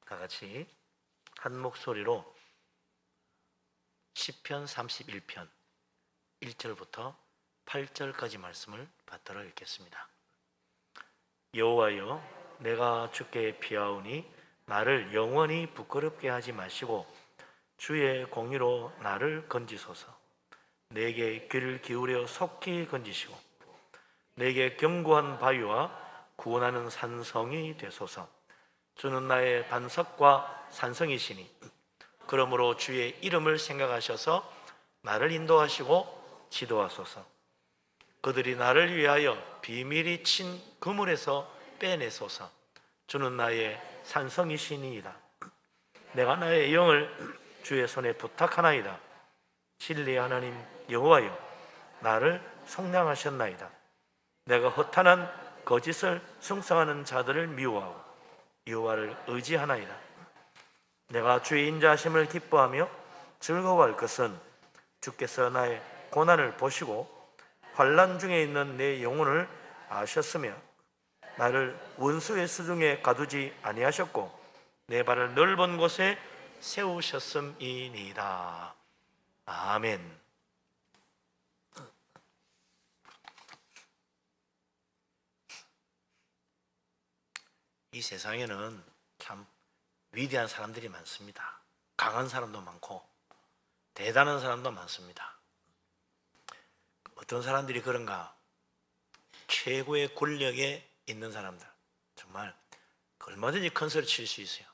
다 같이 한 목소리로 시편 31편 1절부터 8절까지 말씀을 받들어 읽겠습니다. 여호와여, 내가 주께 피하오니 나를 영원히 부끄럽게 하지 마시고 주의 공의로 나를 건지소서. 내게 귀를 기울여 속히 건지시고 내게 견고한 바위와 구원하는 산성이 되소서. 주는 나의 반석과 산성이시니 그러므로 주의 이름을 생각하셔서 나를 인도하시고 지도하소서. 그들이 나를 위하여 비밀히 친 그물에서 빼내소서. 주는 나의 산성이시니이다. 내가 나의 영을 주의 손에 부탁하나이다. 진리의 하나님 여호와여, 나를 속량하셨나이다. 내가 허탄한 거짓을 숭상하는 자들을 미워하고 여호와를 의지하나이다. 내가 주의 인자하심을 기뻐하며 즐거워할 것은 주께서 나의 고난을 보시고 환난 중에 있는 내 영혼을 아셨으며 나를 원수의 수중에 가두지 아니하셨고 내 발을 넓은 곳에 세우셨음이니이다. 아멘. 이 세상에는 참 위대한 사람들이 많습니다. 강한 사람도 많고 대단한 사람도 많습니다. 어떤 사람들이 그런가? 최고의 권력에 있는 사람들, 정말 얼마든지 큰 소리 칠 수 있어요.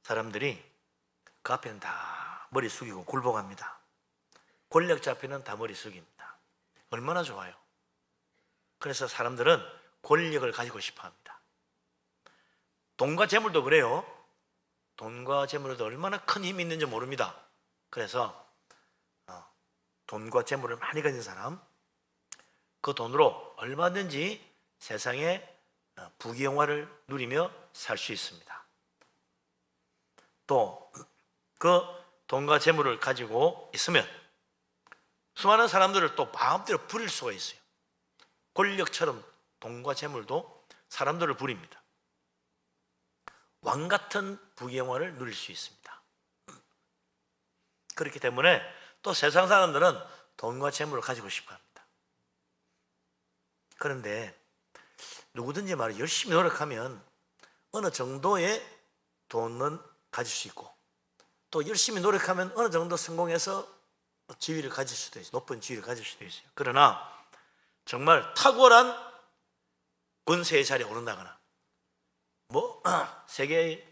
사람들이 그 앞에는 다 머리 숙이고 굴복합니다. 권력자 앞에는 다 머리 숙입니다. 얼마나 좋아요. 그래서 사람들은 권력을 가지고 싶어 합니다. 돈과 재물도 그래요. 돈과 재물도 얼마나 큰 힘이 있는지 모릅니다. 그래서 돈과 재물을 많이 가진 사람, 그 돈으로 얼마든지 세상의 부귀영화를 누리며 살 수 있습니다. 또 그 돈과 재물을 가지고 있으면 수많은 사람들을 또 마음대로 부릴 수가 있어요. 권력처럼 돈과 재물도 사람들을 부립니다. 왕 같은 부귀영화를 누릴 수 있습니다. 그렇기 때문에 또 세상 사람들은 돈과 재물을 가지고 싶어 합니다. 그런데 누구든지 말이죠, 열심히 노력하면 어느 정도의 돈은 가질 수 있고 또 열심히 노력하면 어느 정도 성공해서 지위를 가질 수도 있어요. 높은 지위를 가질 수도 있어요. 그러나 정말 탁월한 권세의 자리에 오른다거나 세계의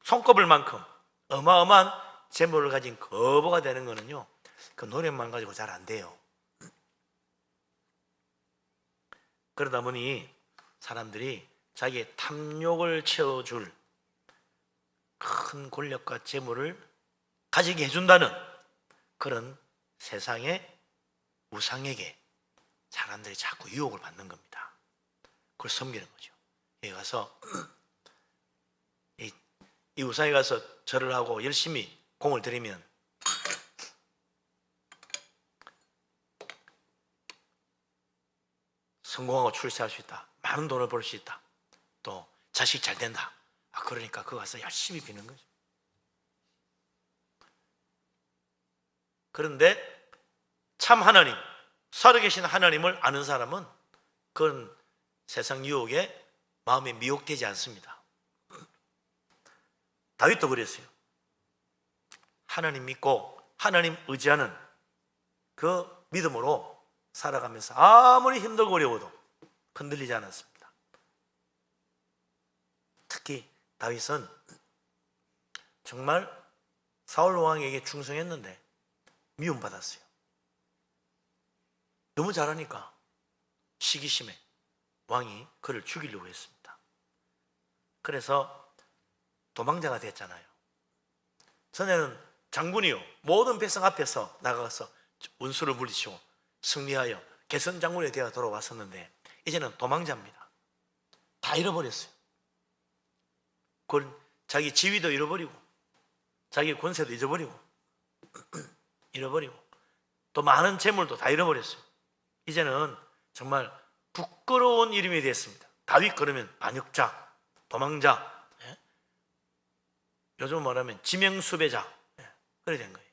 손꼽을 만큼 어마어마한 재물을 가진 거부가 되는 거는요, 그 노력만 가지고 잘 안 돼요. 그러다 보니 사람들이 자기의 탐욕을 채워줄 큰 권력과 재물을 가지게 해준다는 그런 세상의 우상에게 사람들이 자꾸 유혹을 받는 겁니다. 그걸 섬기는 거죠. 여기 가서 이 우상에 가서 절을 하고 열심히 공을 들이면 성공하고 출세할 수 있다. 많은 돈을 벌 수 있다. 또 자식 잘 된다. 그러니까 그거 가서 열심히 비는 거죠. 그런데 참 하나님, 살아계신 하나님을 아는 사람은 그런 세상 유혹에 마음이 미혹되지 않습니다. 다윗도 그랬어요. 하나님 믿고 하나님 의지하는 그 믿음으로 살아가면서 아무리 힘들고 어려워도 흔들리지 않았습니다. 특히 다윗은 정말 사울 왕에게 충성했는데 미움받았어요. 너무 잘하니까 시기심에 왕이 그를 죽이려고 했습니다. 그래서 도망자가 됐잖아요. 전에는 장군이요, 모든 백성 앞에서 나가서 원수를 물리치고 승리하여 개선 장군에 되어 돌아왔었는데 이제는 도망자입니다. 다 잃어버렸어요. 자기 지위도 잃어버리고 자기 권세도 잊어버리고 또 많은 재물도 다 잃어버렸어요. 이제는 정말 부끄러운 이름이 됐습니다. 다윗 그러면 반역자, 도망자, 요즘 말하면 지명수배자, 그래 된 거예요.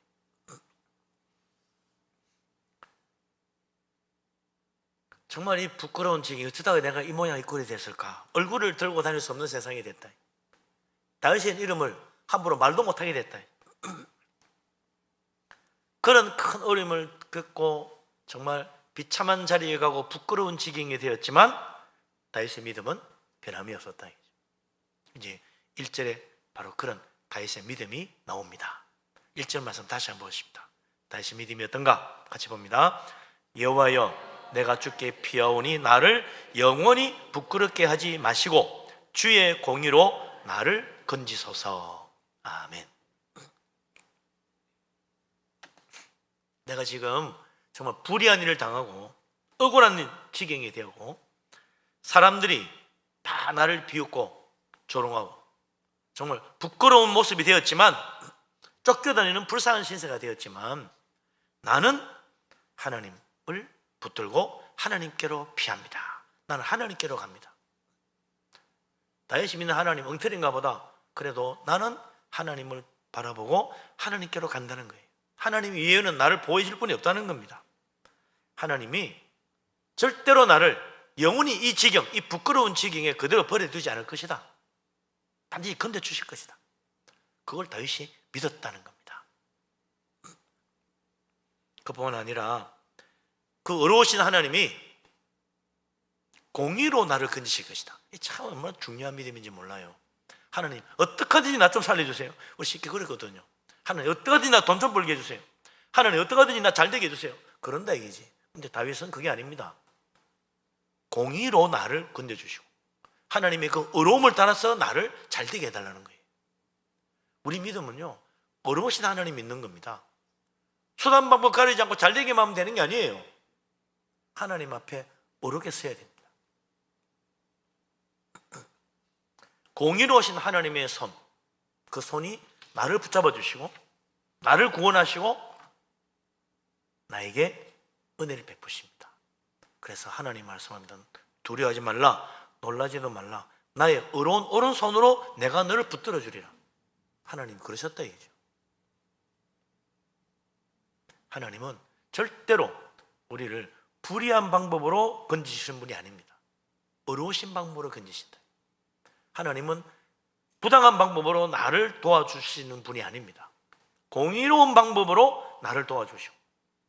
정말 이 부끄러운 지경이 어쩌다가 내가 이 모양 이 꼴이 됐을까? 얼굴을 들고 다닐 수 없는 세상이 됐다. 다윗의 이름을 함부로 말도 못하게 됐다. 그런 큰 어려움을 겪고 정말 비참한 자리에 가고 부끄러운 지경이 되었지만 다윗의 믿음은 변함이 없었다. 이제 1절에 바로 그런 다윗의 믿음이 나옵니다. 1절 말씀 다시 한번 보십시다. 다윗의 믿음이 어떤가? 같이 봅니다. 여호와여, 내가 주께 피하오니 나를 영원히 부끄럽게 하지 마시고 주의 공의로 나를 건지소서. 아멘. 내가 지금 정말 불의한 일을 당하고 억울한 지경이 되고 사람들이 다 나를 비웃고 조롱하고 정말 부끄러운 모습이 되었지만, 쫓겨다니는 불쌍한 신세가 되었지만, 나는 하나님을 붙들고 하나님께로 피합니다. 나는 하나님께로 갑니다. 다윗이 믿는 하나님 엉터리인가 보다. 그래도 나는 하나님을 바라보고 하나님께로 간다는 거예요. 하나님 이외에는 나를 보호해 줄 분이 없다는 겁니다. 하나님이 절대로 나를 영원히 이 지경, 이 부끄러운 지경에 그대로 버려두지 않을 것이다. 반드시 건져주실 것이다. 그걸 다윗이 믿었다는 겁니다. 그뿐만 아니라 그 어려우신 하나님이 공의로 나를 건지실 것이다. 이 참 얼마나 중요한 믿음인지 몰라요. 하나님 어떻게 하든지 나 좀 살려주세요. 우리 쉽게 그랬거든요. 하나님 어떻게 하든지 나 돈 좀 벌게 해주세요. 하나님 어떻게 하든지 나 잘 되게 해주세요. 그런다 이거지. 근데 다윗은 그게 아닙니다. 공의로 나를 건져주시고 하나님의 그 어려움을 따라서 나를 잘 되게 해달라는 거예요. 우리 믿음은요, 어려우신 하나님 믿는 겁니다. 수단 방법 가리지 않고 잘 되게만 하면 되는 게 아니에요. 하나님 앞에 어렵게 서야 됩니다. 공의로우신 하나님의 손, 그 손이 나를 붙잡아 주시고 나를 구원하시고 나에게 은혜를 베푸십니다. 그래서 하나님 말씀합니다. 두려워하지 말라, 놀라지도 말라. 나의 어려운 오른손으로 내가 너를 붙들어 주리라. 하나님 그러셨다 이거죠. 하나님은 절대로 우리를 불의한 방법으로 건지시는 분이 아닙니다. 어려우신 방법으로 건지신다. 하나님은 부당한 방법으로 나를 도와주시는 분이 아닙니다. 공의로운 방법으로 나를 도와주시고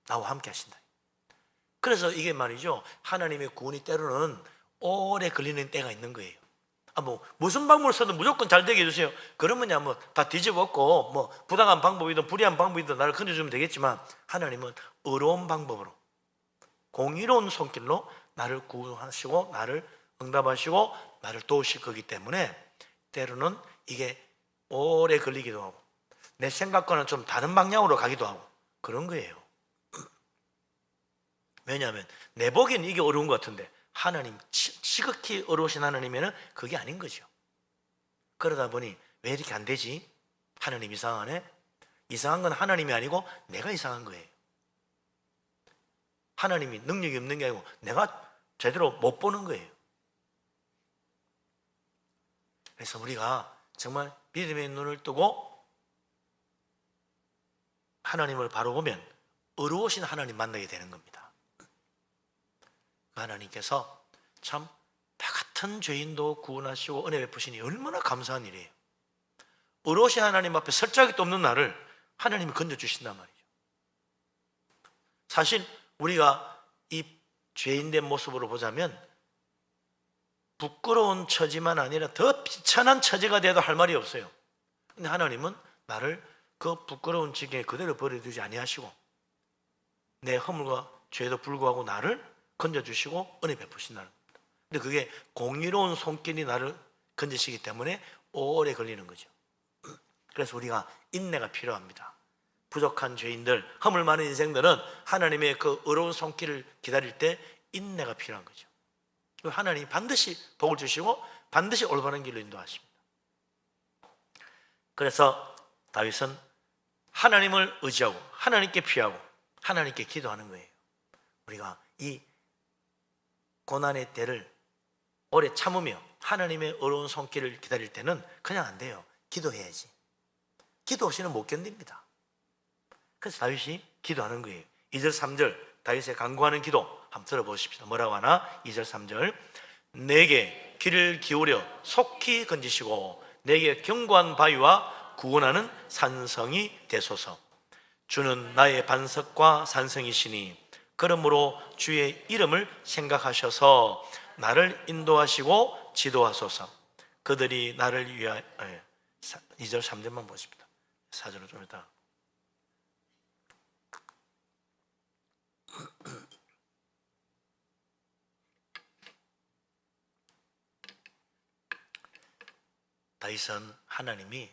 나와 함께 하신다. 그래서 이게 말이죠, 하나님의 구원이 때로는 오래 걸리는 때가 있는 거예요. 무슨 방법을 써도 무조건 잘 되게 해주세요. 그러면야 다 뒤집었고 부당한 방법이든 불의한 방법이든 나를 건져주면 되겠지만, 하나님은 어려운 방법으로 공의로운 손길로 나를 구원하시고 나를 응답하시고 나를 도우실 거기 때문에 때로는 이게 오래 걸리기도 하고 내 생각과는 좀 다른 방향으로 가기도 하고 그런 거예요. 왜냐하면 내 보기엔 이게 어려운 것 같은데 하나님, 지극히 어려우신 하나님에는 그게 아닌 거죠. 그러다 보니 왜 이렇게 안 되지? 하나님 이상하네? 이상한 건 하나님이 아니고 내가 이상한 거예요. 하나님이 능력이 없는 게 아니고 내가 제대로 못 보는 거예요. 그래서 우리가 정말 믿음의 눈을 뜨고 하나님을 바로 보면 어려우신 하나님 만나게 되는 겁니다. 하나님께서 참 나 같은 죄인도 구원하시고 은혜 베푸시니 얼마나 감사한 일이에요. 어려우신 하나님 앞에 설 자격도 없는 나를 하나님이 건져주신단 말이죠. 사실 우리가 이 죄인된 모습으로 보자면 부끄러운 처지만 아니라 더 비천한 처지가 돼도 할 말이 없어요. 근데 하나님은 나를 그 부끄러운 지경에 그대로 버려두지 아니하시고 내 허물과 죄에도 불구하고 나를 건져주시고 은혜 베푸신다는 겁니다. 근데 그게 공의로운 손길이 나를 건지시기 때문에 오래 걸리는 거죠. 그래서 우리가 인내가 필요합니다. 부족한 죄인들, 허물 많은 인생들은 하나님의 그 어려운 손길을 기다릴 때 인내가 필요한 거죠. 하나님이 반드시 복을 주시고 반드시 올바른 길로 인도하십니다. 그래서 다윗은 하나님을 의지하고 하나님께 피하고 하나님께 기도하는 거예요. 우리가 이 고난의 때를 오래 참으며 하나님의 어려운 손길을 기다릴 때는 그냥 안 돼요. 기도해야지. 기도 없이는 못 견딥니다. 그래서 다윗이 기도하는 거예요. 2절 3절 다윗의 간구하는 기도 한번 들어보십시오. 뭐라고 하나? 2절 3절 내게 귀를 기울여 속히 건지시고 내게 견고한 바위와 구원하는 산성이 되소서. 주는 나의 반석과 산성이시니 그러므로 주의 이름을 생각하셔서 나를 인도하시고 지도하소서. 그들이 나를 위하여 2절 3절만 보십니다. 4절은 좀 이따. 다윗은 하나님이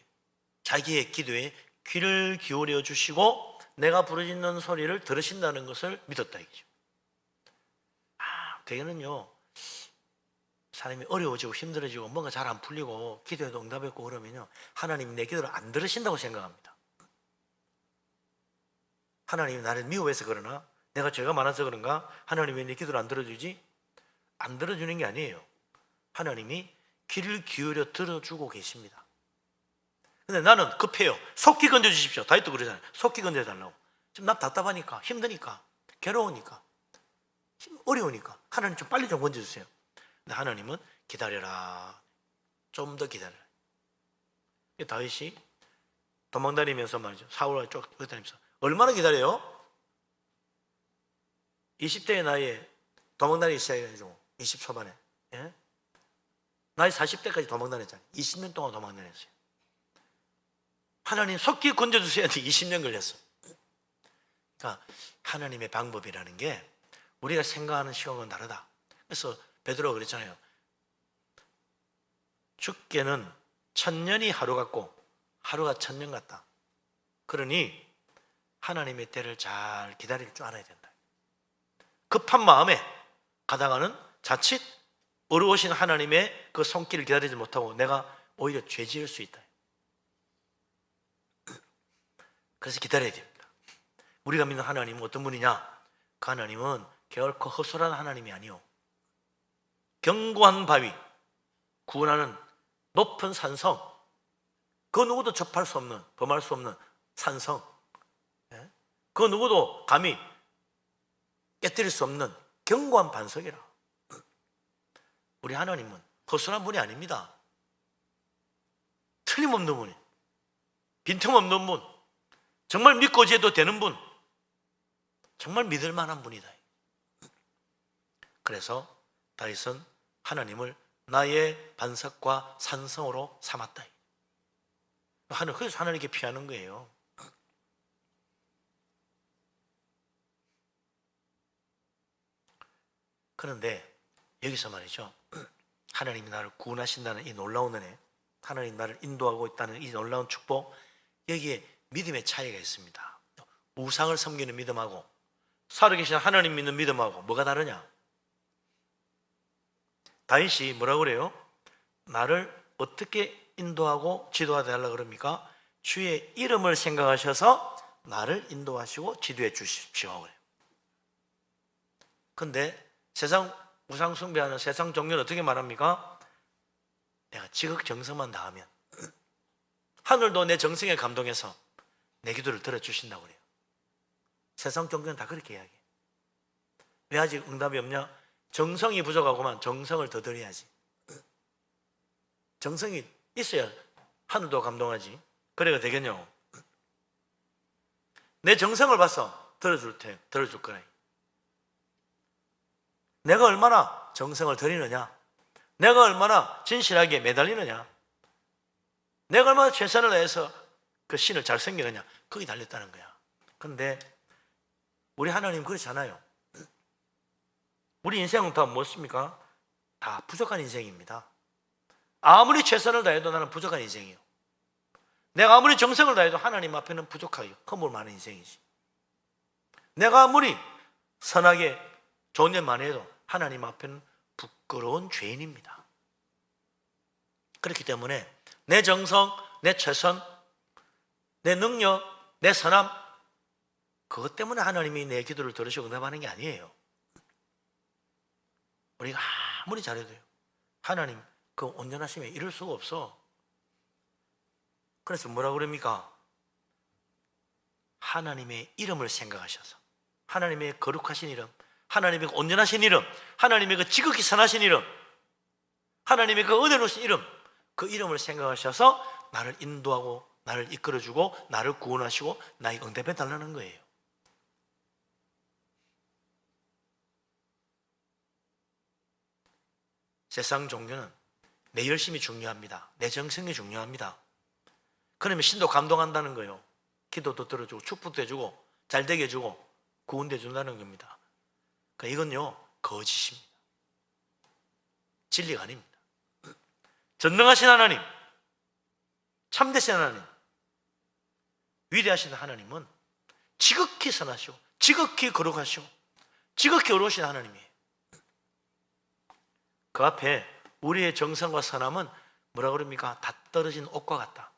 자기의 기도에 귀를 기울여 주시고 내가 부르짖는 소리를 들으신다는 것을 믿었다 이거죠. 대개는요, 사람이 어려워지고 힘들어지고 뭔가 잘 안 풀리고 기도에도 응답했고 그러면요, 하나님이 내 기도를 안 들으신다고 생각합니다. 하나님이 나를 미워해서 그러나, 내가 죄가 많아서 그런가, 하나님이 왜 내 기도를 안 들어주지? 안 들어주는 게 아니에요. 하나님이 귀를 기울여 들어주고 계십니다. 근데 나는 급해요. 속히 건져주십시오. 다윗도 그러잖아요. 속히 건져달라고. 지금 나 답답하니까, 힘드니까, 괴로우니까, 어려우니까 하나님 좀 빨리 좀 건져주세요. 근데 하나님은 기다려라. 좀 더 기다려라. 다윗이 도망다니면서 말이죠. 사울과 쫓아다니면서 얼마나 기다려요? 20대의 나이에 도망다니기 시작해가지고 20 초반에, 예? 나이 40대까지 도망다녔잖아요. 20년 동안 도망다녔어요. 하나님 속히 건져주세요. 20년 걸렸어. 그러니까 하나님의 방법이라는 게 우리가 생각하는 시간은 다르다. 그래서 베드로가 그랬잖아요. 주께는 1000년이 하루 같고 하루가 1000년 같다. 그러니 하나님의 때를 잘 기다릴 줄 알아야 된다. 급한 마음에 가다가는 자칫 어려우신 하나님의 그 손길을 기다리지 못하고 내가 오히려 죄 지을 수 있다. 그래서 기다려야 됩니다. 우리가 믿는 하나님은 어떤 분이냐? 그 하나님은 결코 허술한 하나님이 아니요, 견고한 바위, 구원하는 높은 산성, 그 누구도 접할 수 없는, 범할 수 없는 산성, 그 누구도 감히 깨뜨릴 수 없는 견고한 반석이라. 우리 하나님은 허술한 분이 아닙니다. 틀림없는 분이, 빈틈없는 분, 정말 믿고 지어도 되는 분, 정말 믿을 만한 분이다. 그래서 다윗은 하나님을 나의 반석과 산성으로 삼았다. 그래서 하나님께 피하는 거예요. 그런데 여기서 말이죠, 하나님이 나를 구원하신다는 이 놀라운 은혜, 하나님 나를 인도하고 있다는 이 놀라운 축복, 여기에 믿음의 차이가 있습니다. 우상을 섬기는 믿음하고 살아계신 하나님 믿는 믿음하고 뭐가 다르냐? 다윗이 뭐라고 그래요? 나를 어떻게 인도하고 지도하게 하려고 그럽니까? 주의 이름을 생각하셔서 나를 인도하시고 지도해 주십시오. 그런데 세상 우상 숭배하는 세상 종교는 어떻게 말합니까? 내가 지극정성만 다하면 하늘도 내 정성에 감동해서 내 기도를 들어주신다고 그래요. 세상 종교는 다 그렇게 이야기해요. 왜 아직 응답이 없냐? 정성이 부족하고만 정성을 더 드려야지. 정성이 있어야 하늘도 감동하지. 그래가 되겠냐고. 내 정성을 봐서 들어줄 거라. 내가 얼마나 정성을 들이느냐, 내가 얼마나 진실하게 매달리느냐, 내가 얼마나 최선을 다해서 그 신을 잘 섬기느냐, 거기 달렸다는 거야. 그런데 우리 하나님 그렇지 않아요. 우리 인생은 다 무엇입니까? 다 부족한 인생입니다. 아무리 최선을 다해도 나는 부족한 인생이에요. 내가 아무리 정성을 다해도 하나님 앞에는 부족하요, 허물 많은 인생이지. 내가 아무리 선하게 좋은 일만 해도 하나님 앞에는 부끄러운 죄인입니다. 그렇기 때문에 내 정성, 내 최선, 내 능력, 내 선함, 그것 때문에 하나님이 내 기도를 들으시고 응답하는 게 아니에요. 우리가 아무리 잘해도요, 하나님 그 온전하심에 이룰 수가 없어. 그래서 뭐라고 그럽니까? 하나님의 이름을 생각하셔서 하나님의 거룩하신 이름, 하나님의 온전하신 이름, 하나님의 그 지극히 선하신 이름, 하나님의 그 은혜로우신 이름, 그 이름을 생각하셔서 나를 인도하고 나를 이끌어주고 나를 구원하시고 나에게 응답해 달라는 거예요. 세상 종교는 내 열심이 중요합니다. 내 정성이 중요합니다. 그러면 신도 감동한다는 거예요. 기도도 들어주고 축복도 해주고 잘 되게 해주고 구원도 해준다는 겁니다. 그러니까 이건요 거짓입니다. 진리가 아닙니다. 전능하신 하나님, 참되신 하나님, 위대하신 하나님은 지극히 선하시고 지극히 거룩하시고 지극히 어려우신 하나님이에요. 그 앞에 우리의 정성과 선함은 뭐라 그럽니까? 다 떨어진 옷과 같다.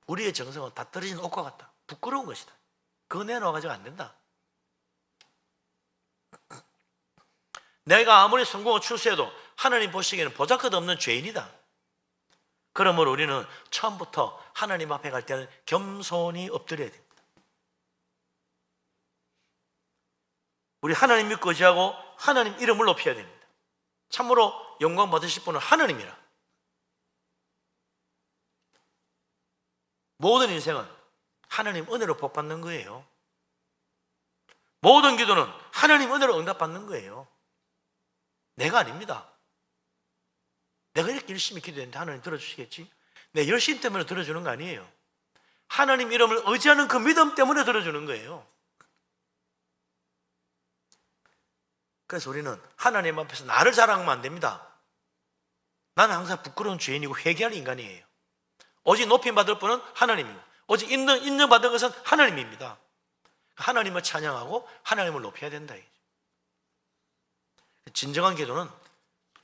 우리의 정성은 다 떨어진 옷과 같다. 부끄러운 것이다. 그거 내놓아가지고 안 된다. 내가 아무리 성공을 출세해도 하나님 보시기에는 보잘것없는 죄인이다. 그러므로 우리는 처음부터 하나님 앞에 갈 때는 겸손히 엎드려야 됩니다. 우리 하나님 믿고 의지하고 하나님 이름을 높여야 됩니다. 참으로 영광 받으실 분은 하나님이라. 모든 인생은 하나님 은혜로 복받는 거예요. 모든 기도는 하나님 은혜로 응답받는 거예요. 내가 아닙니다. 내가 이렇게 열심히 기도했는데 하나님 들어주시겠지? 내 열심 때문에 들어주는 거 아니에요. 하나님 이름을 의지하는 그 믿음 때문에 들어주는 거예요. 그래서 우리는 하나님 앞에서 나를 자랑하면 안 됩니다. 나는 항상 부끄러운 죄인이고 회개하는 인간이에요. 오직 높임받을 분은 하나님이고 오직 인정받은 것은 하나님입니다. 하나님을 찬양하고 하나님을 높여야 된다. 진정한 기도는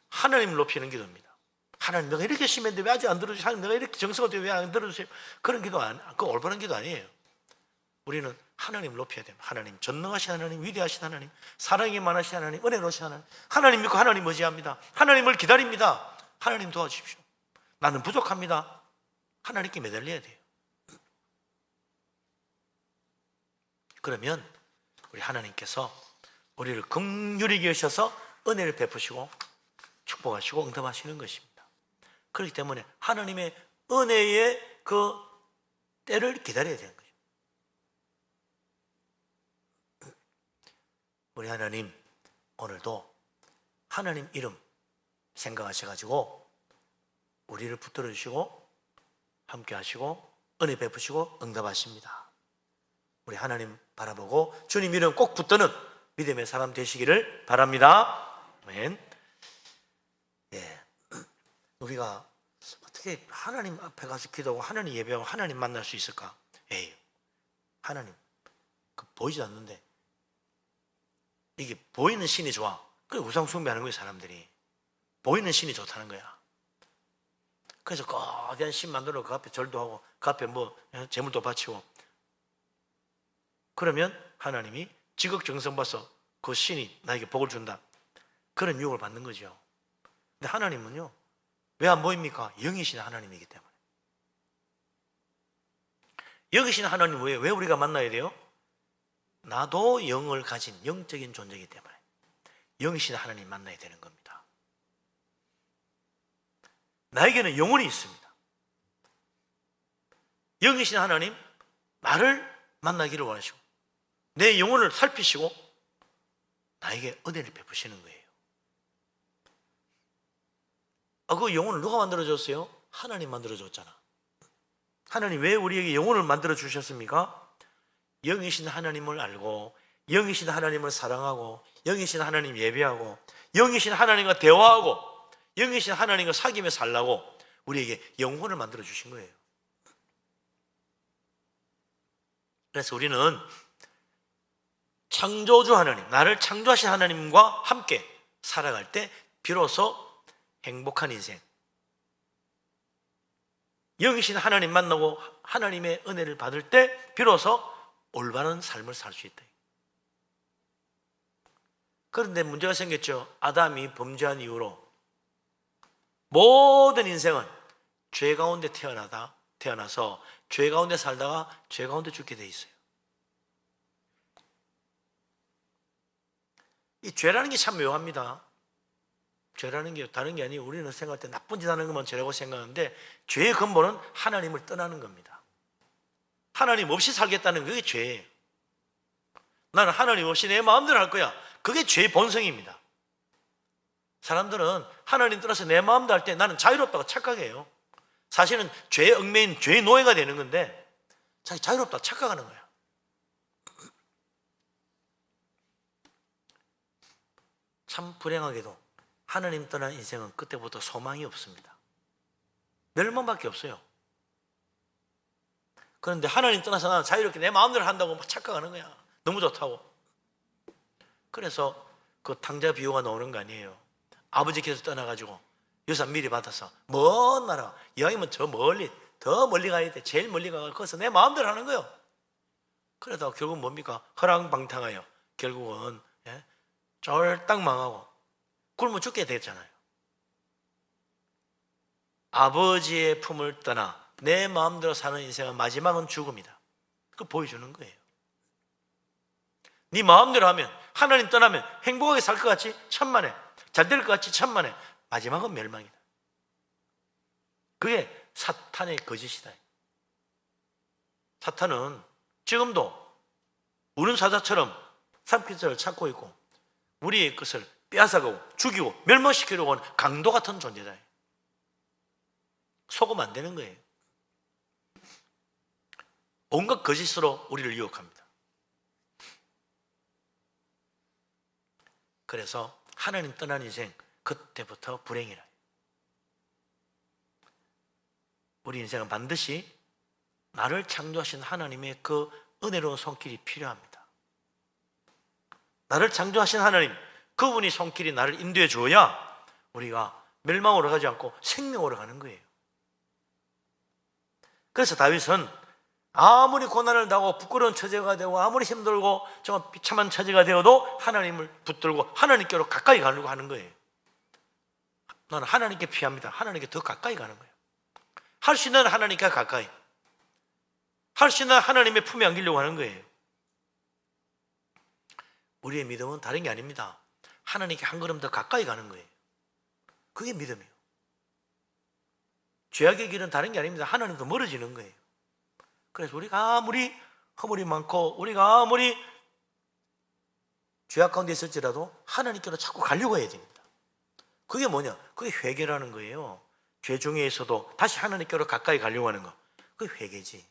하나님을 높이는 기도입니다. 하나님 내가 이렇게 심했는데 왜 아직 안 들어주세요? 하나님 내가 이렇게 정성을 들여 왜 안 들어주세요? 그런 기도 그 올바른 기도 아니에요. 우리는 하나님을 높여야 됩니다. 하나님, 전능하신 하나님, 위대하신 하나님, 사랑이 많으신 하나님, 은혜로우신 하나님, 하나님 믿고 하나님 의지합니다. 하나님을 기다립니다. 하나님 도와주십시오. 나는 부족합니다. 하나님께 매달려야 돼요. 그러면 우리 하나님께서 우리를 긍휼히 여기셔서 은혜를 베푸시고 축복하시고 응답하시는 것입니다. 그렇기 때문에 하나님의 은혜의 그 때를 기다려야 되는 거죠. 우리 하나님 오늘도 하나님 이름 생각하셔가지고 우리를 붙들어 주시고 함께 하시고 은혜 베푸시고 응답하십니다. 우리 하나님 바라보고 주님 이름 꼭 붙드는 믿음의 사람 되시기를 바랍니다. 아멘. 예. 우리가 어떻게 하나님 앞에 가서 기도하고 하나님 예배하고 하나님 만날 수 있을까? 에이, 하나님 보이지 않는데 이게 보이는 신이 좋아. 그래 우상 숭배하는 거예요. 사람들이 보이는 신이 좋다는 거야. 그래서 거대한 신 만들어 그 앞에 절도 하고 그 앞에 뭐 제물도 바치고 그러면 하나님이 지극정성 봐서 그 신이 나에게 복을 준다. 그런 유혹을 받는 거죠. 근데 하나님은요 왜 안 보입니까? 영이신 하나님이기 때문에. 영이신 하나님 왜 우리가 만나야 돼요? 나도 영을 가진 영적인 존재이기 때문에 영이신 하나님 만나야 되는 겁니다. 나에게는 영혼이 있습니다. 영이신 하나님 나를 만나기를 원하시고 내 영혼을 살피시고 나에게 은혜를 베푸시는 거예요. 그 영혼을 누가 만들어줬어요? 하나님 만들어줬잖아. 하나님 왜 우리에게 영혼을 만들어 주셨습니까? 영이신 하나님을 알고 영이신 하나님을 사랑하고 영이신 하나님 예배하고 영이신 하나님과 대화하고 영이신 하나님과 사귀며 살라고 우리에게 영혼을 만들어 주신 거예요. 그래서 우리는 창조주 하나님, 나를 창조하신 하나님과 함께 살아갈 때 비로소 행복한 인생, 영이신 하나님 만나고 하나님의 은혜를 받을 때 비로소 올바른 삶을 살 수 있다. 그런데 문제가 생겼죠. 아담이 범죄한 이후로 모든 인생은 죄 가운데 태어나서 죄 가운데 살다가 죄 가운데 죽게 돼 있어요. 이 죄라는 게 참 묘합니다. 죄라는 게 다른 게 아니에요. 우리는 생각할 때 나쁜 짓 하는 것만 죄라고 생각하는데 죄의 근본은 하나님을 떠나는 겁니다. 하나님 없이 살겠다는 그게 죄예요. 나는 하나님 없이 내 마음대로 할 거야. 그게 죄의 본성입니다. 사람들은 하나님 떠나서 내 마음대로 할 때 나는 자유롭다고 착각해요. 사실은 죄의 얽매인 죄의 노예가 되는 건데 자기 자유롭다고 착각하는 거야. 참 불행하게도 하나님 떠난 인생은 그때부터 소망이 없습니다. 멸망밖에 없어요. 그런데 하나님 떠나서 나는 자유롭게 내 마음대로 한다고 막 착각하는 거야. 너무 좋다고. 그래서 그 탕자 비유가 나오는 거 아니에요. 아버지께서 떠나가지고 유산 미리 받아서 먼 나라, 이왕이면 저 멀리, 더 멀리 가야 돼. 제일 멀리 가서 거기서 내 마음대로 하는 거예요. 그러다가 결국은 뭡니까? 허랑방탕하여 결국은 쫄딱 망하고 굶어 죽게 됐잖아요. 아버지의 품을 떠나 내 마음대로 사는 인생은 마지막은 죽음이다. 그걸 보여주는 거예요. 네 마음대로 하면, 하나님 떠나면 행복하게 살 것 같지? 천만에. 잘 될 것 같지? 천만에. 마지막은 멸망이다. 그게 사탄의 거짓이다. 사탄은 지금도 우는 사자처럼 삼키자를 찾고 있고 우리의 것을 빼앗아가고 죽이고 멸망시키려고 하는 강도 같은 존재다. 속으면 안 되는 거예요. 온갖 거짓으로 우리를 유혹합니다. 그래서 하나님 떠난 인생, 그때부터 불행이라. 우리 인생은 반드시 나를 창조하신 하나님의 그 은혜로운 손길이 필요합니다. 나를 창조하신 하나님, 그분이 손길이 나를 인도해 줘야 우리가 멸망으로 가지 않고 생명으로 가는 거예요. 그래서 다윗은 아무리 고난을 당하고 부끄러운 처지가 되고 아무리 힘들고 정말 비참한 처지가 되어도 하나님을 붙들고 하나님께로 가까이 가려고 하는 거예요. 나는 하나님께 피합니다. 하나님께 더 가까이 가는 거예요. 할 수 있는 하나님께 가까이, 할 수 있는 하나님의 품에 안기려고 하는 거예요. 우리의 믿음은 다른 게 아닙니다. 하나님께 한 걸음 더 가까이 가는 거예요. 그게 믿음이에요. 죄악의 길은 다른 게 아닙니다. 하나님도 멀어지는 거예요. 그래서 우리가 아무리 허물이 많고 우리가 아무리 죄악 가운데 있을지라도 하나님께로 자꾸 가려고 해야 됩니다. 그게 뭐냐? 그게 회개라는 거예요. 죄 중에 있어도 다시 하나님께로 가까이 가려고 하는 거, 그게 회개지.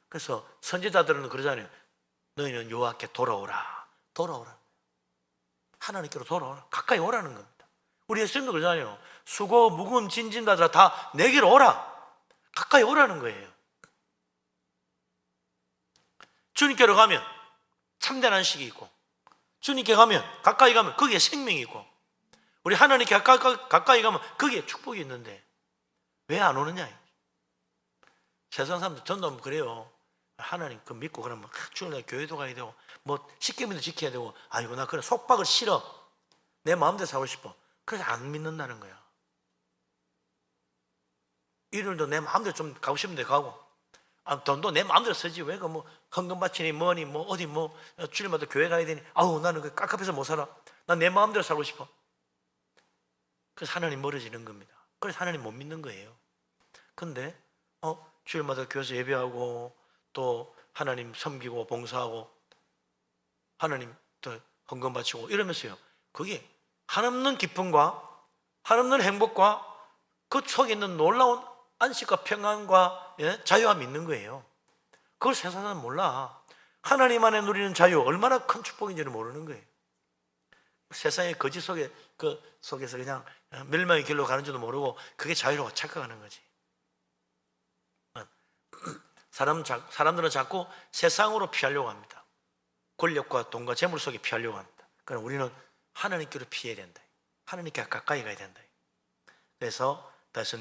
그래서 선지자들은 그러잖아요. 너희는 여호와께 돌아오라. 돌아오라. 하나님께로 돌아오라. 가까이 오라는 겁니다. 우리 예수님도 그러잖아요. 수고 무거운 짐진 자들아 다 내게로 오라. 가까이 오라는 거예요. 주님께로 가면 참된 안식이 있고, 주님께 가면 가까이 가면 거기에 생명이 있고, 우리 하나님께 가까이 가면 거기에 축복이 있는데 왜 안 오느냐? 세상 사람들 전도 그래요. 하나님 그 믿고 그러면 주일날 교회도 가야 되고 뭐 십계명도 지켜야 되고, 아이고 나 그래 속박을 싫어. 내 마음대로 살고 싶어. 그래서 안 믿는다는 거야. 일요일도 내 마음대로 좀 가고 싶은데 가고, 돈도 내 마음대로 쓰지 왜 그 뭐 헌금 바치니 뭐니 뭐 어디 뭐 주일마다 교회 가야 되니, 아우 나는 그 깝깝해서 못 살아. 난 내 마음대로 살고 싶어. 그래서 하나님 멀어지는 겁니다. 그래서 하나님 못 믿는 거예요. 근데 주일마다 교회에서 예배하고 또 하나님 섬기고 봉사하고 하나님 또 헌금 바치고 이러면서요, 그게 한없는 기쁨과 한없는 행복과 그 속에 있는 놀라운 안식과 평안과 자유함이 있는 거예요. 그걸 세상 사람은 몰라. 하나님 안에 누리는 자유 얼마나 큰 축복인지를 모르는 거예요. 세상의 거짓 속에서 그냥 멸망의 길로 가는 줄도 모르고 그게 자유라고 착각하는 거지. 사람들은 자꾸 세상으로 피하려고 합니다. 권력과 돈과 재물 속에 피하려고 합니다. 그러나 우리는 하나님께로 피해야 된다. 하나님께 가까이 가야 된다. 그래서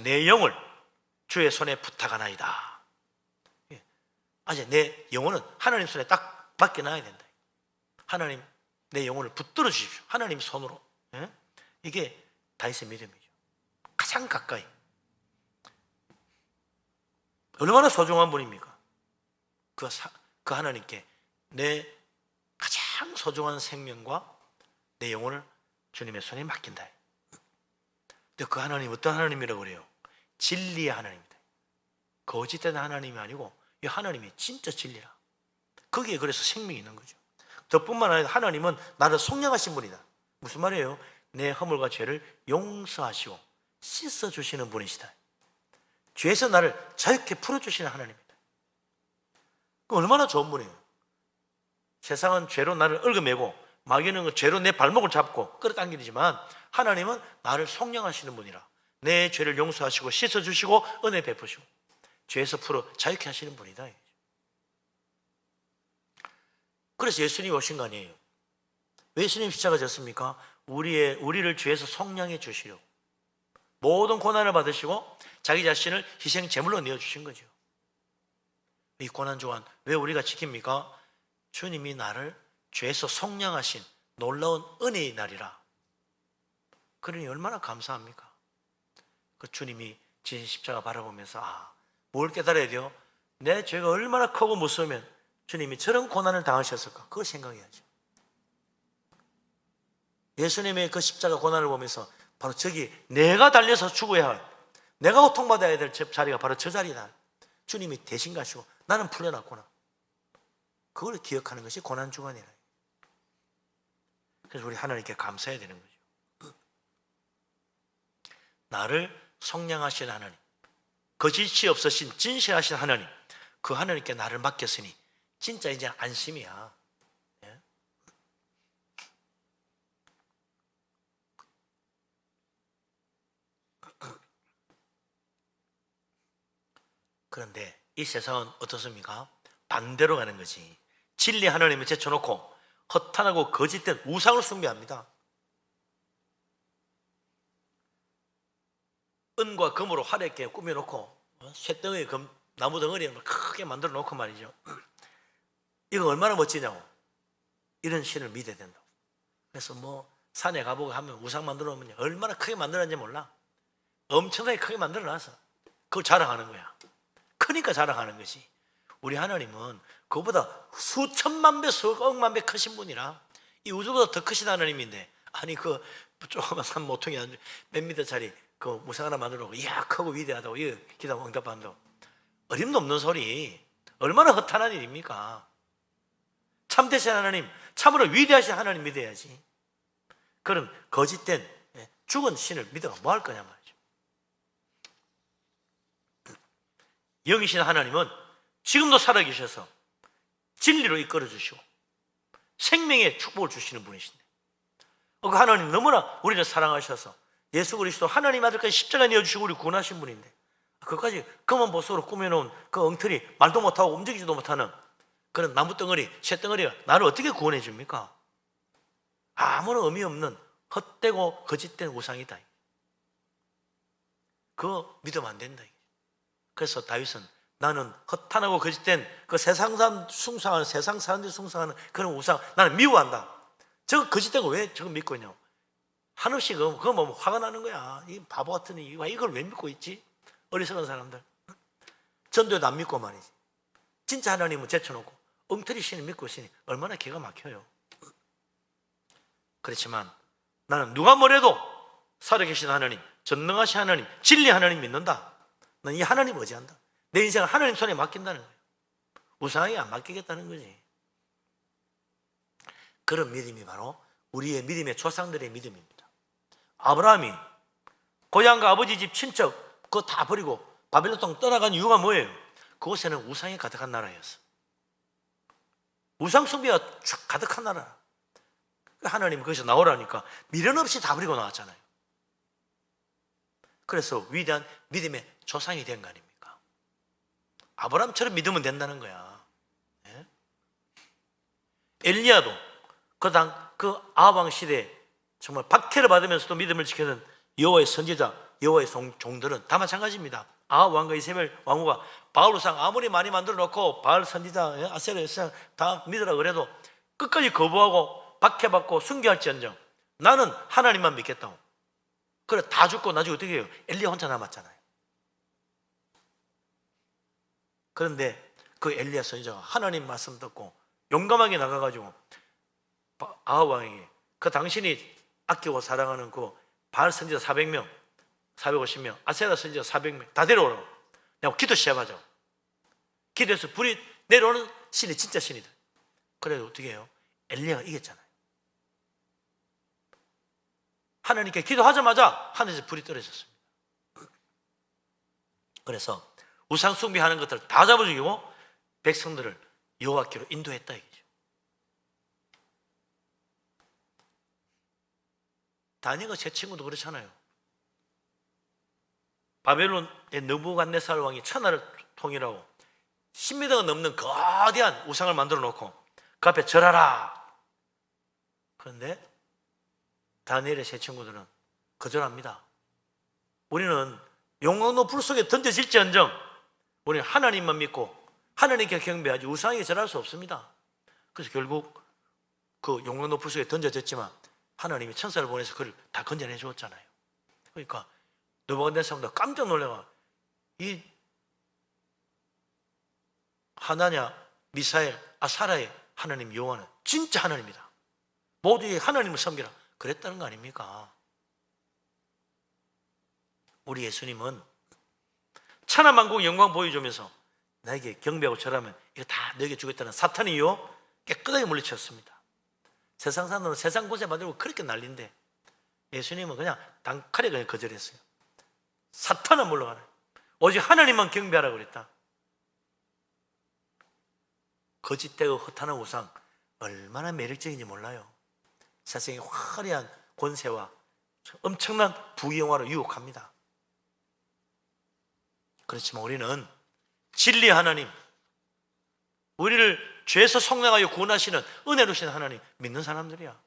내 영을 주의 손에 부탁하나이다. 아직 내 영혼은 하나님 손에 딱 맡겨놔야 된다. 하나님 내 영혼을 붙들어 주십시오. 하나님 손으로. 이게 다윗의 믿음이죠. 가장 가까이. 얼마나 소중한 분입니까? 그 하나님께 내 가장 소중한 생명과 내 영혼을 주님의 손에 맡긴다. 근데 그 하나님 어떤 하나님이라고 그래요? 진리의 하나님입니다. 거짓된 하나님이 아니고 이 하나님이 진짜 진리라. 거기에 그래서 생명이 있는 거죠. 덕뿐만 아니라 하나님은 나를 속량하신 분이다. 무슨 말이에요? 내 허물과 죄를 용서하시고 씻어주시는 분이시다. 죄에서 나를 자유케 풀어주시는 하나님입니다. 얼마나 좋은 분이에요. 세상은 죄로 나를 얽어매고 마귀는 죄로 내 발목을 잡고 끌어당기지만 하나님은 나를 속량하시는 분이라. 내 죄를 용서하시고 씻어주시고 은혜 베푸시고 죄에서 풀어 자유케 하시는 분이다. 그래서 예수님이 오신 거 아니에요. 왜 예수님 십자가 졌습니까? 우리를 죄에서 속량해 주시려 모든 고난을 받으시고 자기 자신을 희생 제물로 내어주신 거죠. 이 고난 주간 왜 우리가 지킵니까? 주님이 나를 죄에서 속량하신 놀라운 은혜의 날이라. 그러니 얼마나 감사합니까? 그 주님이 지신 십자가 바라보면서 뭘 깨달아야 돼요? 내 죄가 얼마나 크고 무서우면 주님이 저런 고난을 당하셨을까? 그걸 생각해야죠. 예수님의 그 십자가 고난을 보면서 바로 저기 내가 달려서 죽어야 할, 내가 고통받아야 될 자리가 바로 저 자리다. 주님이 대신 가시고 나는 풀려났구나. 그걸 기억하는 것이 고난주간이라. 그래서 우리 하나님께 감사해야 되는 거죠. 나를 속량하신 하나님, 거짓이 없으신 진실하신 하나님, 그 하나님께 나를 맡겼으니 진짜 이제 안심이야. 예? 그런데 이 세상은 어떻습니까? 반대로 가는 거지. 진리 하나님을 제쳐놓고 허탄하고 거짓된 우상을 숭배합니다. 은과 금으로 화려하게 꾸며놓고 쇠덩이 나무 덩어리를 크게 만들어 놓고 말이죠. 이거 얼마나 멋지냐고. 이런 신을 믿어야 된다고. 그래서 산에 가보고 하면 우상 만들어 놓으면 얼마나 크게 만들었는지 몰라. 엄청나게 크게 만들어 놔서 그걸 자랑하는 거야. 크니까 자랑하는 것이. 우리 하나님은 그보다 수천만 배, 수억만 배 크신 분이라. 이 우주보다 더 크신 하나님인데, 아니 그 조그만 산 모퉁이 몇 미터짜리 그 우상 하나 만들어 놓고 이야 크고 위대하다고 이거 기도하면 응답한다고. 어림도 없는 소리. 얼마나 허탄한 일입니까? 참되신 하나님, 참으로 위대하신 하나님 믿어야지. 그런 거짓된 죽은 신을 믿어가 뭐 할 거냐 말이죠. 영이신 하나님은 지금도 살아계셔서 진리로 이끌어 주시고 생명의 축복을 주시는 분이신데, 그 하나님 너무나 우리를 사랑하셔서 예수 그리스도 하나님 아들까지 십자가 내어주시고 우리 구원하신 분인데, 그까지 검은 보석으로 꾸며놓은 그 엉터리, 말도 못하고 움직이지도 못하는 그런 나무 덩어리, 쇠덩어리가 나를 어떻게 구원해 줍니까? 아무런 의미 없는 헛되고 거짓된 우상이다. 그거 믿으면 안 된다. 그래서 다윗은 나는 허탄하고 거짓된 그 세상 사람들이 숭상하는 그런 우상 나는 미워한다. 저거 거짓된 거 왜 저거 믿고 있냐고. 한없이 그거 뭐 화가 나는 거야. 이 바보 같은 이걸 왜 믿고 있지? 어리석은 사람들. 전도에도 안 믿고 말이지. 진짜 하나님은 제쳐놓고 엉터리 신을 믿고 있으니 얼마나 기가 막혀요. 그렇지만 나는 누가 뭐래도 살아계신 하나님, 전능하신 하나님, 진리 하나님 믿는다. 난 이 하나님 의지한다. 내 인생을 하나님 손에 맡긴다는 거예요. 우상에게 안 맡기겠다는 거지. 그런 믿음이 바로 우리의 믿음의 조상들의 믿음입니다. 아브라함이 고향과 아버지 집 친척 그거 다 버리고 바벨론 땅 떠나간 이유가 뭐예요? 그곳에는 우상이 가득한 나라였어. 우상 숭배가 쭉 가득한 나라. 하나님이 거기서 나오라니까 미련 없이 다 버리고 나왔잖아요. 그래서 위대한 믿음의 조상이 된 거 아닙니까? 아브라함처럼 믿으면 된다는 거야. 예? 엘리야도 그 아합 시대에 정말 박해를 받으면서도 믿음을 지키는 여호와의 선지자, 여호와의 종들은 다 마찬가지입니다. 아합 왕과 이세벨 왕후가 바알 우상 아무리 많이 만들어 놓고 바알 선지자, 아세라 우상 다 믿으라 그래도 끝까지 거부하고 박해받고 순교할지언정 나는 하나님만 믿겠다고. 그래 다 죽고 나중에 어떻게 해요? 엘리야 혼자 남았잖아요. 그런데 그 엘리야 선지자가 하나님 말씀 듣고 용감하게 나가가지고 아합 왕에게 그 당신이 아끼고 사랑하는 그 바알 선지자 400명, 450명, 아세라 선지자 400명 다 데려오라고. 내가 기도 시작하자고. 기도해서 불이 내려오는 신이 진짜 신이다. 그래도 어떻게 해요? 엘리야가 이겼잖아요. 하나님께 기도하자마자 하늘에서 불이 떨어졌습니다. 그래서 우상 숭배하는 것들을 다 잡아 죽이고 백성들을 여호와께로 인도했다 이거죠. 다니엘과 제 친구도 그렇잖아요. 바벨론의 느부갓네살 왕이 천하를 통일하고 10m가 넘는 거대한 우상을 만들어 놓고 그 앞에 절하라. 그런데 다니엘의 세 친구들은 거절합니다. 우리는 용광로 불 속에 던져질지언정 우리는 하나님만 믿고 하나님께 경배하지 우상에게 절할 수 없습니다. 그래서 결국 그 용광로 불 속에 던져졌지만 하나님이 천사를 보내서 그를 다 건져내 주었잖아요. 그러니까 느부갓네살도 깜짝 놀래가 이 하나냐, 미사엘, 아사라의 하나님 여호와는 진짜 하나님이다. 모두의 하나님을 섬기라. 그랬다는 거 아닙니까? 우리 예수님은 천하만국 영광 보여주면서 나에게 경배하고 절하면 이거 다 너에게 주겠다는 사탄이요 깨끗하게 물리쳤습니다. 세상 사람들은 세상 고생 받으려고 그렇게 난리인데 예수님은 그냥 단칼에 그냥 거절했어요. 사탄은 물러가라. 오직 하나님만 경배하라고 그랬다. 거짓되고 허탄한 우상 얼마나 매력적인지 몰라요. 세상의 화려한 권세와 엄청난 부귀영화로 유혹합니다. 그렇지만 우리는 진리 하나님, 우리를 죄에서 속량하여 구원하시는 은혜로우신 하나님 믿는 사람들이야.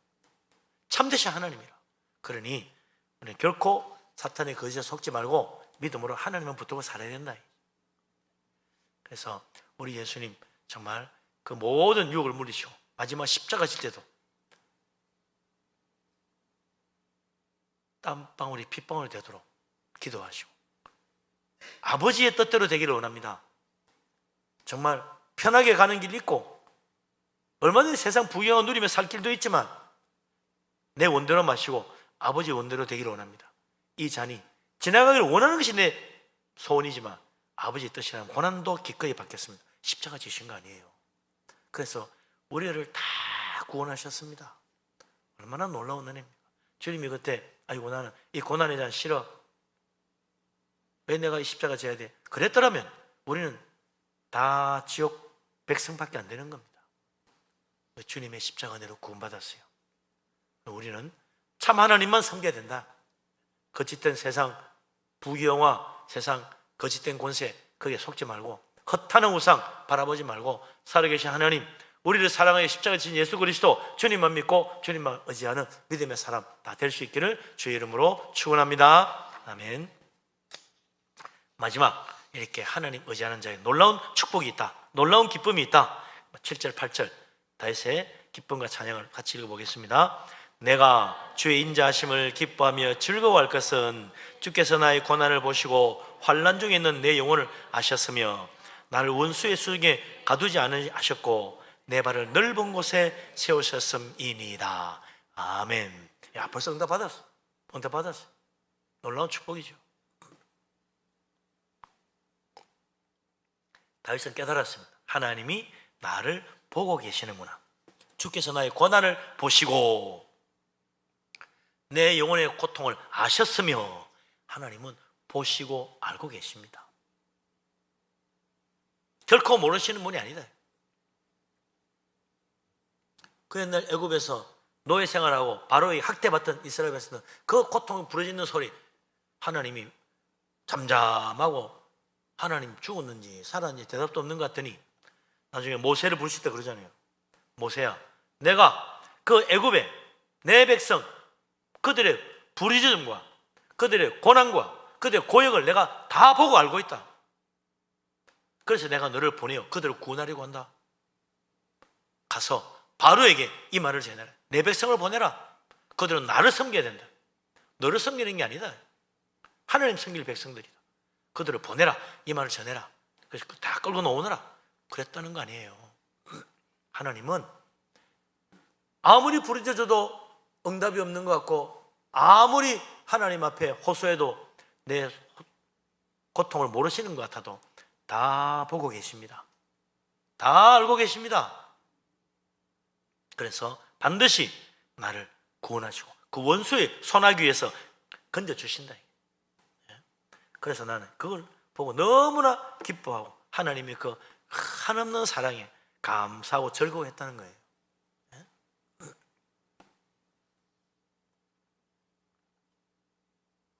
참되신 하나님이라. 그러니 우리는 결코 사탄의 거짓에 속지 말고 믿음으로 하나님만 붙들고 살아야 된다. 그래서 우리 예수님 정말 그 모든 유혹을 물리시고 마지막 십자가 질 때도 땀방울이 핏방울이 되도록 기도하시고 아버지의 뜻대로 되기를 원합니다. 정말 편하게 가는 길 있고 얼마든지 세상 부귀영화 누리며 살 길도 있지만 내 원대로 마시고 아버지 원대로 되기를 원합니다. 이 잔이 지나가기를 원하는 것이 내 소원이지만 아버지의 뜻이라면 고난도 기꺼이 받겠습니다. 십자가 지신 거 아니에요. 그래서 우리를 다 구원하셨습니다. 얼마나 놀라운 은혜입니까? 주님이 그때 아이고 나는 이 고난의 잔 싫어. 왜 내가 이 십자가 져야 돼? 그랬더라면 우리는 다 지옥 백성밖에 안 되는 겁니다. 주님의 십자가 은혜로 구원받았어요. 우리는 참 하나님만 섬겨야 된다. 거짓된 세상 부귀영화, 세상 거짓된 권세 거기에 속지 말고 허탄한 우상 바라보지 말고 살아계신 하나님, 우리를 사랑하여 십자가 지신 예수 그리스도 주님만 믿고 주님만 의지하는 믿음의 사람 다 될 수 있기를 주의 이름으로 축원합니다. 아멘. 마지막 이렇게 하나님 의지하는 자에 놀라운 축복이 있다, 놀라운 기쁨이 있다. 7절 8절 다윗의 기쁨과 찬양을 같이 읽어보겠습니다. 내가 주의 인자하심을 기뻐하며 즐거워할 것은 주께서 나의 고난을 보시고 환난 중에 있는 내 영혼을 아셨으며 나를 원수의 수중에 가두지 않으셨고 내 발을 넓은 곳에 세우셨음이니이다. 아멘. 야, 벌써 응답 받았어. 응답 받았어. 놀라운 축복이죠. 다윗은 깨달았습니다. 하나님이 나를 보고 계시는구나. 주께서 나의 고난을 보시고 내 영혼의 고통을 아셨으며 하나님은 보시고 알고 계십니다. 결코 모르시는 분이 아니다. 그 옛날 애굽에서 노예 생활하고 바로의 학대받던 이스라엘 백성은 그 고통이 부러지는 소리 하나님이 잠잠하고 하나님 죽었는지 살았는지 대답도 없는 것 같더니 나중에 모세를 부르실 때 그러잖아요. 모세야, 내가 그 애굽에 내 백성 그들의 부르짖음과 그들의 고난과 그들의 고역을 내가 다 보고 알고 있다. 그래서 내가 너를 보내어 그들을 구원하려고 한다. 가서 바로에게 이 말을 전해라. 내 백성을 보내라. 그들은 나를 섬겨야 된다. 너를 섬기는 게 아니다. 하나님 섬길 백성들이다. 그들을 보내라. 이 말을 전해라. 그래서 다 끌고 놓으느라 그랬다는 거 아니에요. 하나님은 아무리 부르짖어도 응답이 없는 것 같고, 아무리 하나님 앞에 호소해도 내 고통을 모르시는 것 같아도 다 보고 계십니다. 다 알고 계십니다. 그래서 반드시 나를 구원하시고 그 원수의 손아귀에서 건져주신다. 그래서 나는 그걸 보고 너무나 기뻐하고 하나님의 그 한없는 사랑에 감사하고 즐거워했다는 거예요.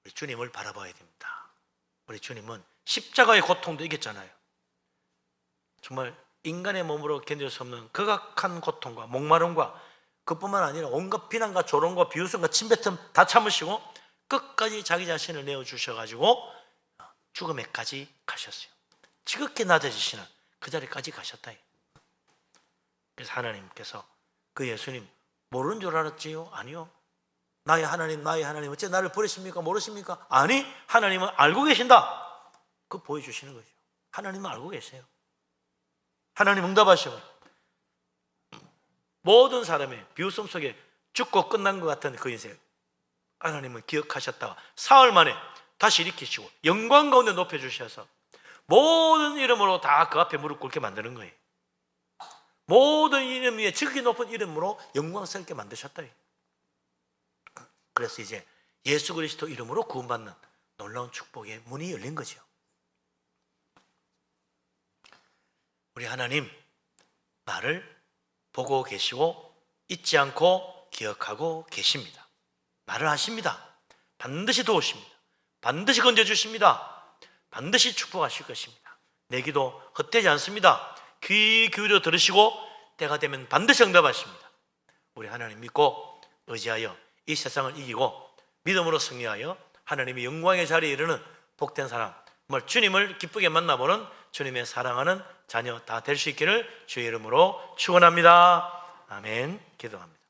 우리 주님을 바라봐야 됩니다. 우리 주님은 십자가의 고통도 이겼잖아요. 정말 인간의 몸으로 견딜 수 없는 극악한 고통과 목마름과, 그뿐만 아니라 온갖 비난과 조롱과 비웃음과 침뱉음 다 참으시고 끝까지 자기 자신을 내어주셔가지고 죽음에까지 가셨어요. 지극히 낮아지시는 그 자리까지 가셨다. 그래서 하나님께서 그 예수님 모르는 줄 알았지요? 아니요. 나의 하나님 어째 나를 버리십니까? 모르십니까? 아니, 하나님은 알고 계신다. 그거 보여주시는 거죠. 하나님은 알고 계세요. 하나님 응답하셔. 모든 사람의 비웃음 속에 죽고 끝난 것 같은 그 인생, 하나님은 기억하셨다가 사흘 만에 다시 일으키시고 영광 가운데 높여주셔서 모든 이름으로 다 그 앞에 무릎 꿇게 만드는 거예요. 모든 이름 위에 지극히 높은 이름으로 영광스럽게 만드셨다. 그래서 이제 예수 그리스도 이름으로 구원받는 놀라운 축복의 문이 열린 거죠. 우리 하나님, 나를 보고 계시고 잊지 않고 기억하고 계십니다. 나를 아십니다. 반드시 도우십니다. 반드시 건져주십니다. 반드시 축복하실 것입니다. 내 기도 헛되지 않습니다. 귀 기울여 들으시고 때가 되면 반드시 응답하십니다. 우리 하나님 믿고 의지하여 이 세상을 이기고 믿음으로 승리하여 하나님의 영광의 자리에 이르는 복된 사람, 정말 주님을 기쁘게 만나보는 주님의 사랑하는 자녀 다 될 수 있기를 주의 이름으로 축원합니다. 아멘. 기도합니다.